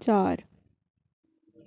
4।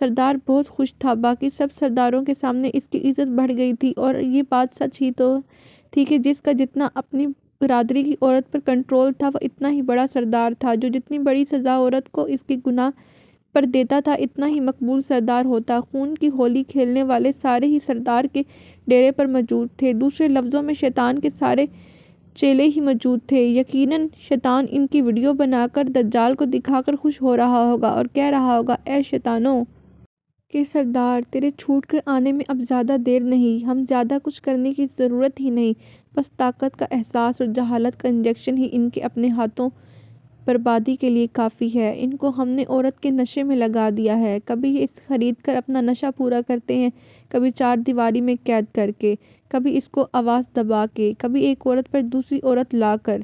سردار بہت خوش تھا۔ باقی سب سرداروں کے سامنے اس کی عزت بڑھ گئی تھی، اور یہ بات سچ ہی تو تھی کہ جس کا جتنا اپنی برادری کی عورت پر کنٹرول تھا وہ اتنا ہی بڑا سردار تھا۔ جو جتنی بڑی سزا عورت کو اس کے گناہ پر دیتا تھا اتنا ہی مقبول سردار ہوتا۔ خون کی ہولی کھیلنے والے سارے ہی سردار کے ڈیرے پر موجود تھے۔ دوسرے لفظوں میں شیطان کے سارے چیلے ہی موجود تھے۔ یقیناً شیطان ان کی ویڈیو بنا کر دجال کو دکھا کر خوش ہو رہا ہوگا اور کہہ رہا ہوگا، اے شیطانوں کے سردار، تیرے چھوٹ کر آنے میں اب زیادہ دیر نہیں، ہم زیادہ کچھ کرنے کی ضرورت ہی نہیں، بس طاقت کا احساس اور جہالت کا انجیکشن ہی ان کے اپنے ہاتھوں بربادی کے لیے کافی ہے۔ ان کو ہم نے عورت کے نشے میں لگا دیا ہے۔ کبھی یہ اسے خرید کر اپنا نشہ پورا کرتے ہیں، کبھی چار دیواری میں قید کر کے، کبھی اس کو آواز دبا کے، کبھی ایک عورت پر دوسری عورت لا کر،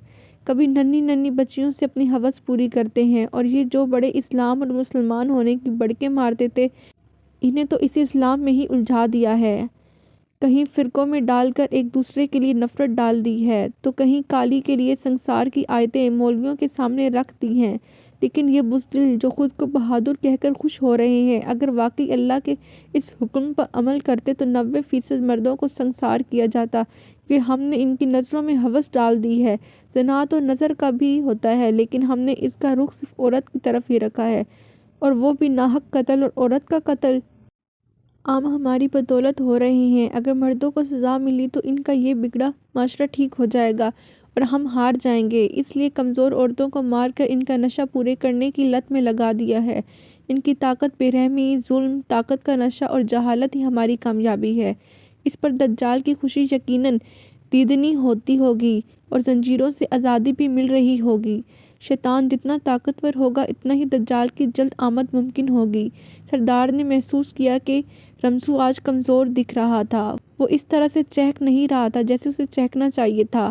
کبھی ننھی ننھی بچیوں سے اپنی ہوس پوری کرتے ہیں۔ اور یہ جو بڑے اسلام اور مسلمان ہونے کی بڑکیں مارتے تھے، انہیں تو اسی اسلام میں ہی الجھا دیا ہے۔ کہیں فرقوں میں ڈال کر ایک دوسرے کے لیے نفرت ڈال دی ہے، تو کہیں کالی کے لیے سنسار کی آیتیں مولویوں کے سامنے رکھ دی ہیں۔ لیکن یہ بزدل جو خود کو بہادر کہہ کر خوش ہو رہے ہیں، اگر واقعی اللہ کے اس حکم پر عمل کرتے تو 90% مردوں کو سنسار کیا جاتا کہ ہم نے ان کی نظروں میں ہوس ڈال دی ہے۔ زنا تو نظر کا بھی ہوتا ہے، لیکن ہم نے اس کا رخ صرف عورت کی طرف ہی رکھا ہے، اور وہ بھی ناحق قتل اور عورت کا قتل عام ہماری بدولت ہو رہے ہیں۔ اگر مردوں کو سزا ملی تو ان کا یہ بگڑا معاشرہ ٹھیک ہو جائے گا اور ہم ہار جائیں گے۔ اس لیے کمزور عورتوں کو مار کر ان کا نشہ پورے کرنے کی لت میں لگا دیا ہے۔ ان کی طاقت، بے رحمی، ظلم، طاقت کا نشہ اور جہالت ہی ہماری کامیابی ہے۔ اس پر دجال کی خوشی یقیناً دیدنی ہوتی ہوگی اور زنجیروں سے آزادی بھی مل رہی ہوگی۔ شیطان جتنا طاقتور ہوگا اتنا ہی دجال کی جلد آمد ممکن ہوگی۔ سردار نے محسوس کیا کہ رمزو آج کمزور دکھ رہا تھا۔ وہ اس طرح سے چہک نہیں رہا تھا جیسے اسے چہکنا چاہیے تھا۔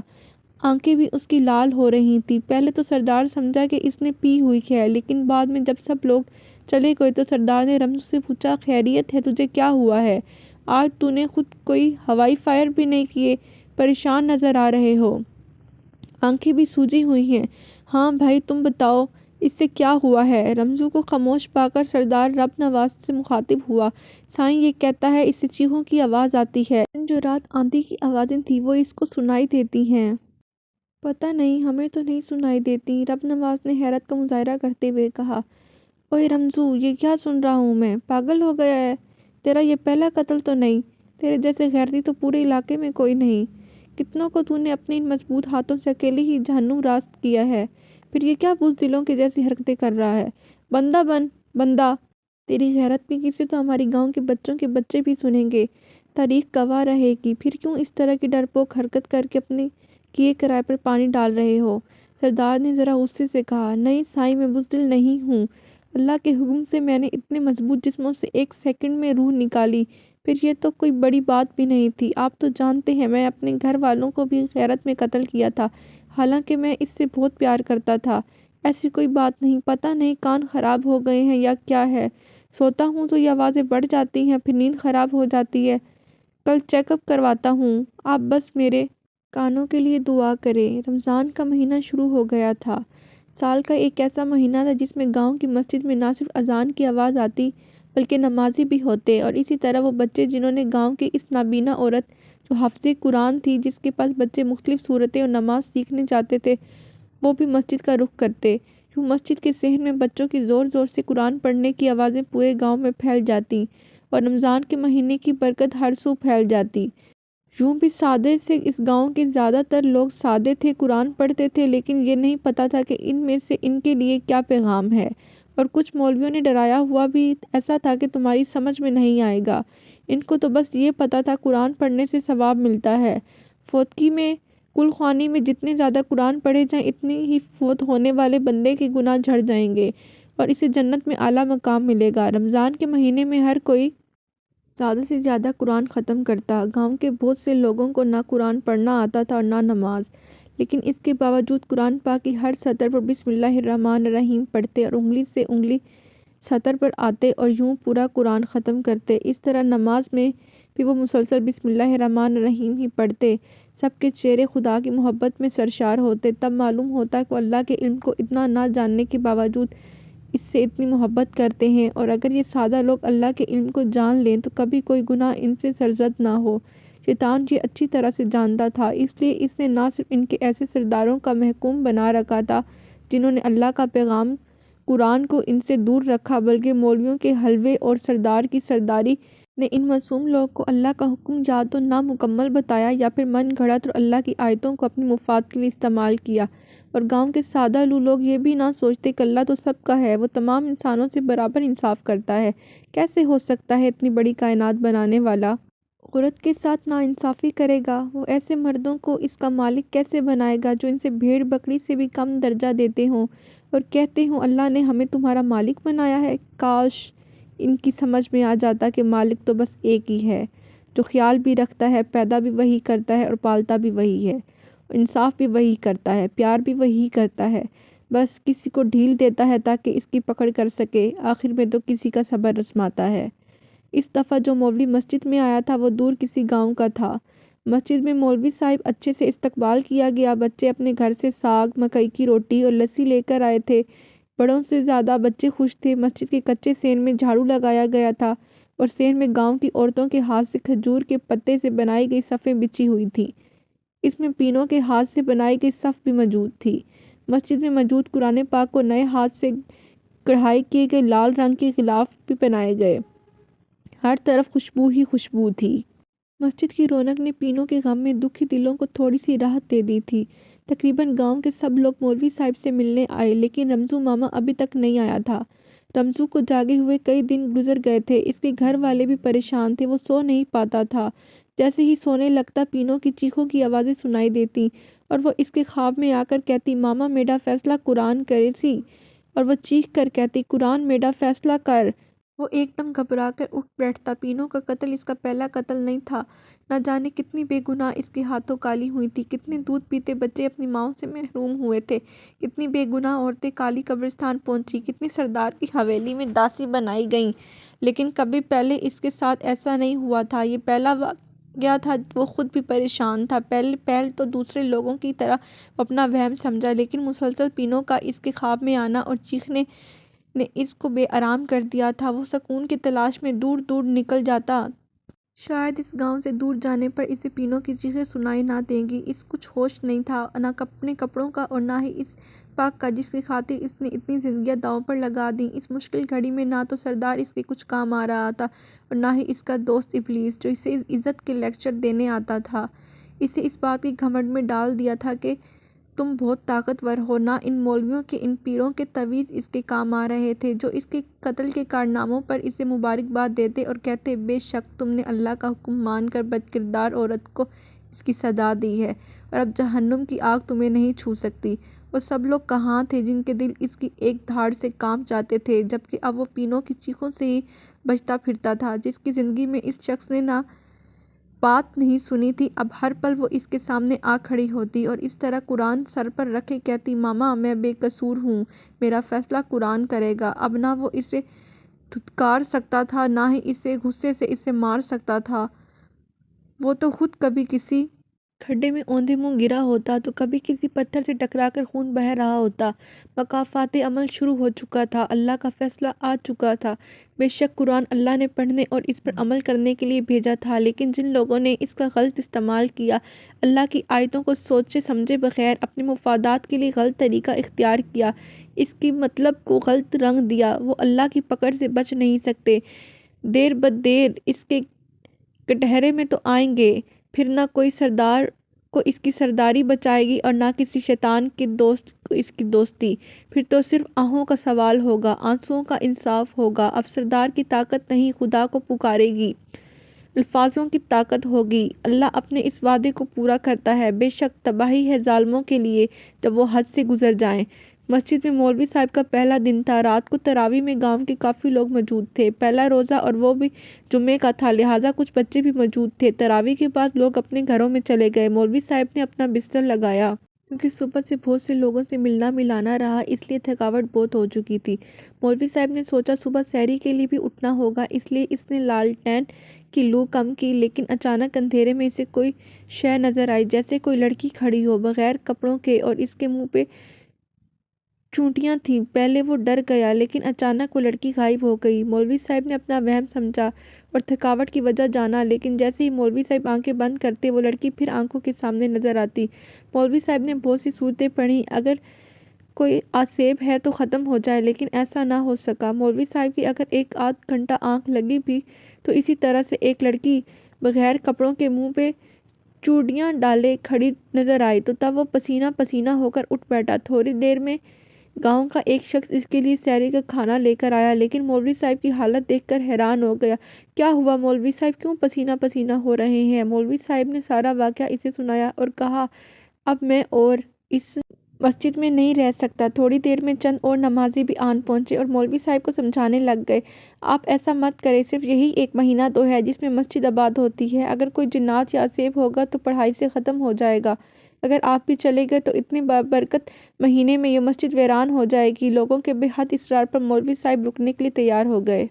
آنکھیں بھی اس کی لال ہو رہی تھیں۔ پہلے تو سردار سمجھا کہ اس نے پی ہوئی ہے، لیکن بعد میں جب سب لوگ چلے گئے تو سردار نے رمزو سے پوچھا، خیریت ہے؟ تجھے کیا ہوا ہے؟ آج تو نے خود کوئی ہوائی فائر بھی نہیں کیے، پریشان نظر آ رہے ہو۔ آنکھیں بھی سوجی ہوئی ہیں۔ ہاں بھائی تم بتاؤ، اس سے کیا ہوا ہے؟ رمزو کو خاموش پا کر سردار رب نواز سے مخاطب ہوا، سائیں یہ کہتا ہے اس سے چیخوں کی آواز آتی ہے۔ جو رات آندھی کی آوازیں تھیں وہ اس کو سنائی دیتی ہیں۔ پتہ نہیں، ہمیں تو نہیں سنائی دیتی، رب نواز نے حیرت کا مظاہرہ کرتے ہوئے کہا۔ اوئے رمزو، یہ کیا سن رہا ہوں میں؟ پاگل ہو گیا ہے؟ تیرا یہ پہلا قتل تو نہیں؟ تیرے جیسے غیرتی تو پورے علاقے میں کوئی نہیں۔ کتنوں کو تو نے اپنے ان مضبوط ہاتھوں سے اکیلے ہی جہنم راست کیا ہے، پھر یہ کیا بزدلوں کے جیسی حرکتیں کر رہا ہے؟ بندہ بن، بندہ! تیری غیرت کی کسی تو ہماری گاؤں کے بچوں کے بچے بھی سنیں گے، تاریخ گواہ رہے گی۔ پھر کیوں اس طرح کی ڈرپوک حرکت کر کے اپنے کیے کرائے پر پانی ڈال رہے ہو؟ سردار نے ذرا غصے سے کہا، نہیں سائیں، میں بزدل نہیں ہوں۔ اللہ کے حکم سے میں نے اتنے مضبوط جسموں سے 1 سیکنڈ میں روح نکالی، پھر یہ تو کوئی بڑی بات بھی نہیں تھی۔ آپ تو جانتے ہیں میں اپنے گھر والوں کو بھی غیرت میں قتل کیا تھا، حالانکہ میں اس سے بہت پیار کرتا تھا۔ ایسی کوئی بات نہیں۔ پتہ نہیں کان خراب ہو گئے ہیں یا کیا ہے، سوتا ہوں تو یہ آوازیں بڑھ جاتی ہیں، پھر نیند خراب ہو جاتی ہے۔ کل چیک اپ کرواتا ہوں، آپ بس میرے کانوں کے لیے دعا کریں۔ رمضان کا مہینہ شروع ہو گیا تھا۔ سال کا ایک ایسا مہینہ تھا جس میں گاؤں کی مسجد میں نہ صرف اذان کی آواز آتی بلکہ نمازی بھی ہوتے، اور اسی طرح وہ بچے جنہوں نے گاؤں کی اس نابینا عورت جو حافظ قرآن تھی، جس کے پاس بچے مختلف صورتیں اور نماز سیکھنے جاتے تھے، وہ بھی مسجد کا رخ کرتے۔ یوں مسجد کے صحن میں بچوں کی زور زور سے قرآن پڑھنے کی آوازیں پورے گاؤں میں پھیل جاتی اور رمضان کے مہینے کی برکت ہر سو پھیل جاتی۔ یوں بھی سادے سے اس گاؤں کے زیادہ تر لوگ سادے تھے، قرآن پڑھتے تھے، لیکن یہ نہیں پتہ تھا کہ ان میں سے ان کے لیے کیا پیغام ہے۔ اور کچھ مولویوں نے ڈرایا ہوا بھی ایسا تھا کہ تمہاری سمجھ میں نہیں آئے گا۔ ان کو تو بس یہ پتہ تھا قرآن پڑھنے سے ثواب ملتا ہے، فوتگی میں کل خوانی میں جتنے زیادہ قرآن پڑھے جائیں اتنی ہی فوت ہونے والے بندے کے گناہ جھڑ جائیں گے اور اسے جنت میں اعلیٰ مقام ملے گا۔ رمضان کے مہینے میں ہر کوئی زیادہ سے زیادہ قرآن ختم کرتا۔ گاؤں کے بہت سے لوگوں کو نہ قرآن پڑھنا آتا تھا اور نہ نماز، لیکن اس کے باوجود قرآن پاک کی ہر سطر پر بسم اللہ الرحمن الرحیم پڑھتے اور انگلی سے انگلی سطر پر آتے اور یوں پورا قرآن ختم کرتے۔ اس طرح نماز میں بھی وہ مسلسل بسم اللہ الرحمن الرحیم ہی پڑھتے۔ سب کے چہرے خدا کی محبت میں سرشار ہوتے۔ تب معلوم ہوتا کہ وہ اللہ کے علم کو اتنا نہ جاننے کے باوجود اس سے اتنی محبت کرتے ہیں، اور اگر یہ سادہ لوگ اللہ کے علم کو جان لیں تو کبھی کوئی گناہ ان سے سرزد نہ ہو۔ شیطان یہ اچھی طرح سے جانتا تھا، اس لیے اس نے نہ صرف ان کے ایسے سرداروں کا محکوم بنا رکھا تھا جنہوں نے اللہ کا پیغام قرآن کو ان سے دور رکھا، بلکہ مولویوں کے حلوے اور سردار کی سرداری نے ان معصوم لوگوں کو اللہ کا حکم یا تو نامکمل بتایا یا پھر من گھڑت اور اللہ کی آیتوں کو اپنے مفاد کے لیے استعمال کیا۔ اور گاؤں کے سادہ لوگ یہ بھی نہ سوچتے کہ اللہ تو سب کا ہے، وہ تمام انسانوں سے برابر انصاف کرتا ہے، کیسے ہو سکتا ہے اتنی بڑی کائنات بنانے والا عورت کے ساتھ ناانصافی کرے گا؟ وہ ایسے مردوں کو اس کا مالک کیسے بنائے گا جو ان سے بھیڑ بکری سے بھی کم درجہ دیتے ہوں اور کہتے ہوں اللہ نے ہمیں تمہارا مالک بنایا ہے؟ کاش ان کی سمجھ میں آ جاتا کہ مالک تو بس ایک ہی ہے، جو خیال بھی رکھتا ہے، پیدا بھی وہی کرتا ہے اور پالتا بھی وہی ہے، انصاف بھی وہی کرتا ہے، پیار بھی وہی کرتا ہے، بس کسی کو ڈھیل دیتا ہے تاکہ اس کی پکڑ کر سکے، آخر میں تو کسی کا صبر آزماتا ہے۔ اس دفعہ جو مولوی مسجد میں آیا تھا وہ دور کسی گاؤں کا تھا۔ مسجد میں مولوی صاحب اچھے سے استقبال کیا گیا۔ بچے اپنے گھر سے ساگ، مکئی کی روٹی اور لسی لے کر آئے تھے۔ بڑوں سے زیادہ بچے خوش تھے۔ مسجد کے کچے سین میں جھاڑو لگایا گیا تھا اور سین میں گاؤں کی عورتوں کے ہاتھ سے کھجور کے پتے سے بنائی گئی صفیں بچھی ہوئی تھیں۔ اس میں پینوں کے ہاتھ سے بنائی گئی صف بھی موجود تھی۔ مسجد میں موجود قرآن پاک کو نئے ہاتھ سے کڑھائی کیے گئے لال رنگ کے غلاف بھی پہنائے گئے۔ ہر طرف خوشبو ہی خوشبو تھی۔ مسجد کی رونق نے پینوں کے غم میں دکھی دلوں کو تھوڑی سی راحت دے دی تھی۔ تقریباً گاؤں کے سب لوگ مولوی صاحب سے ملنے آئے، لیکن رمزو ماما ابھی تک نہیں آیا تھا۔ رمزو کو جاگے ہوئے کئی دن گزر گئے تھے۔ اس کے گھر والے بھی پریشان تھے، وہ سو نہیں پاتا تھا۔ جیسے ہی سونے لگتا پینوں کی چیخوں کی آوازیں سنائی دیتی اور وہ اس کے خواب میں آ کر کہتی ماما میرا فیصلہ قرآن کرے سی، اور وہ چیخ کر کہتی قرآن میرا فیصلہ کر۔ وہ ایک دم گھبرا کر اٹھ بیٹھتا۔ پینوں کا قتل اس کا پہلا قتل نہیں تھا۔ نہ جانے کتنی بے گناہ اس کے ہاتھوں کالی ہوئی تھی، کتنے دودھ پیتے بچے اپنی ماؤں سے محروم ہوئے تھے، کتنی بے گناہ عورتیں کالی قبرستان پہنچی، کتنی سردار کی حویلی میں داسی بنائی گئیں، لیکن کبھی پہلے اس کے ساتھ ایسا نہیں ہوا تھا۔ یہ پہلا واقعہ تھا۔ وہ خود بھی پریشان تھا۔ پہل تو دوسرے لوگوں کی طرح اپنا وہم سمجھا، لیکن مسلسل پینوں کا اس کے خواب میں آنا اور چیخنے نے اس کو بے آرام کر دیا تھا۔ وہ سکون کی تلاش میں دور دور نکل جاتا۔ شاید اس گاؤں سے دور جانے پر اسے پینوں کی چیخیں سنائی نہ دیں گی۔ اس کچھ ہوش نہیں تھا، نہ اپنے کپڑوں کا اور نہ ہی اس پاک کا جس کی خاطر اس نے اتنی زندگیاں داؤ پر لگا دیں۔ اس مشکل گھڑی میں نہ تو سردار اس کے کچھ کام آ رہا تھا اور نہ ہی اس کا دوست ابلیس، جو اسے عزت کے لیکچر دینے آتا تھا، اسے اس بات کی گھمنڈ میں ڈال دیا تھا کہ تم بہت طاقتور ہو۔ نہ ان مولویوں کے ان پیروں کے تویز اس کے کام آ رہے تھے، جو اس کے قتل کے کارناموں پر اسے مبارکباد دیتے اور کہتے بے شک تم نے اللہ کا حکم مان کر بد کردار عورت کو اس کی سزا دی ہے اور اب جہنم کی آگ تمہیں نہیں چھو سکتی۔ وہ سب لوگ کہاں تھے جن کے دل اس کی ایک دھاڑ سے کانپ جاتے تھے، جبکہ اب وہ پینوں کی چیخوں سے ہی بچتا پھرتا تھا، جس کی زندگی میں اس شخص نے نہ بات نہیں سنی تھی۔ اب ہر پل وہ اس کے سامنے آ کھڑی ہوتی اور اس طرح قرآن سر پر رکھے کہتی ماما میں بے قصور ہوں، میرا فیصلہ قرآن کرے گا۔ اب نہ وہ اسے دھتکار سکتا تھا، نہ ہی اسے غصے سے اسے مار سکتا تھا۔ وہ تو خود کبھی کسی کھڈے میں اوندھے منہ گرا ہوتا تو کبھی کسی پتھر سے ٹکرا کر خون بہہ رہا ہوتا۔ مکافات عمل شروع ہو چکا تھا، اللہ کا فیصلہ آ چکا تھا۔ بے شک قرآن اللہ نے پڑھنے اور اس پر عمل کرنے کے لیے بھیجا تھا، لیکن جن لوگوں نے اس کا غلط استعمال کیا، اللہ کی آیتوں کو سوچے سمجھے بغیر اپنے مفادات کے لیے غلط طریقہ اختیار کیا، اس کی مطلب کو غلط رنگ دیا، وہ اللہ کی پکڑ سے بچ نہیں سکتے۔ دیر بدیر اس کے کٹہرے میں تو آئیں گے، پھر نہ کوئی سردار کو اس کی سرداری بچائے گی اور نہ کسی شیطان کے دوست کو اس کی دوستی، پھر تو صرف آہوں کا سوال ہوگا، آنسوؤں کا انصاف ہوگا۔ اب سردار کی طاقت نہیں، خدا کو پکارے گی، الفاظوں کی طاقت ہوگی۔ اللہ اپنے اس وعدے کو پورا کرتا ہے، بے شک تباہی ہے ظالموں کے لیے جب وہ حد سے گزر جائیں۔ مسجد میں مولوی صاحب کا پہلا دن تھا۔ رات کو تراویح میں گاؤں کے کافی لوگ موجود تھے۔ پہلا روزہ اور وہ بھی جمعے کا تھا، لہٰذا کچھ بچے بھی موجود تھے۔ تراویح کے بعد لوگ اپنے گھروں میں چلے گئے۔ مولوی صاحب نے اپنا بستر لگایا۔ کیونکہ صبح سے بہت سے لوگوں سے ملنا ملانا رہا، اس لیے تھکاوٹ بہت ہو چکی تھی۔ مولوی صاحب نے سوچا صبح سحری کے لیے بھی اٹھنا ہوگا، اس لیے اس نے لالٹین کی لو کم کی، لیکن اچانک اندھیرے میں اسے کوئی شے نظر آئی، جیسے کوئی لڑکی کھڑی ہو، بغیر کپڑوں کے، اور اس کے منہ پہ چونٹیاں تھیں۔ پہلے وہ ڈر گیا لیکن اچانک وہ لڑکی غائب ہو گئی۔ مولوی صاحب نے اپنا وہم سمجھا اور تھکاوٹ کی وجہ جانا، لیکن جیسے ہی مولوی صاحب آنکھیں بند کرتے وہ لڑکی پھر آنکھوں کے سامنے نظر آتی۔ مولوی صاحب نے بہت سی صورتیں پڑھیں، اگر کوئی آسیب ہے تو ختم ہو جائے، لیکن ایسا نہ ہو سکا۔ مولوی صاحب کی اگر ایک آدھ گھنٹہ آنکھ لگی بھی تو اسی طرح سے ایک لڑکی بغیر کپڑوں کے منہ پہ چوڑیاں ڈالے کھڑی نظر آئی تو تب وہ پسینہ پسینہ ہو کر اٹھ بیٹھا۔ تھوڑی دیر میں گاؤں کا ایک شخص اس کے لیے سحری کا کھانا لے کر آیا، لیکن مولوی صاحب کی حالت دیکھ کر حیران ہو گیا۔ کیا ہوا مولوی صاحب، کیوں پسینہ پسینہ ہو رہے ہیں؟ مولوی صاحب نے سارا واقعہ اسے سنایا اور کہا، اب میں اور اس مسجد میں نہیں رہ سکتا۔ تھوڑی دیر میں چند اور نمازی بھی آن پہنچے اور مولوی صاحب کو سمجھانے لگ گئے، آپ ایسا مت کریں، صرف یہی ایک مہینہ تو ہے جس میں مسجد آباد ہوتی ہے، اگر کوئی جنات یا عصیب ہوگا تو پڑھائی سے ختم ہو جائے گا، اگر آپ بھی چلے گئے تو اتنے بابرکت مہینے میں یہ مسجد ویران ہو جائے گی۔ لوگوں کے بے حد اصرار پر مولوی صاحب رکنے کے لیے تیار ہو گئے۔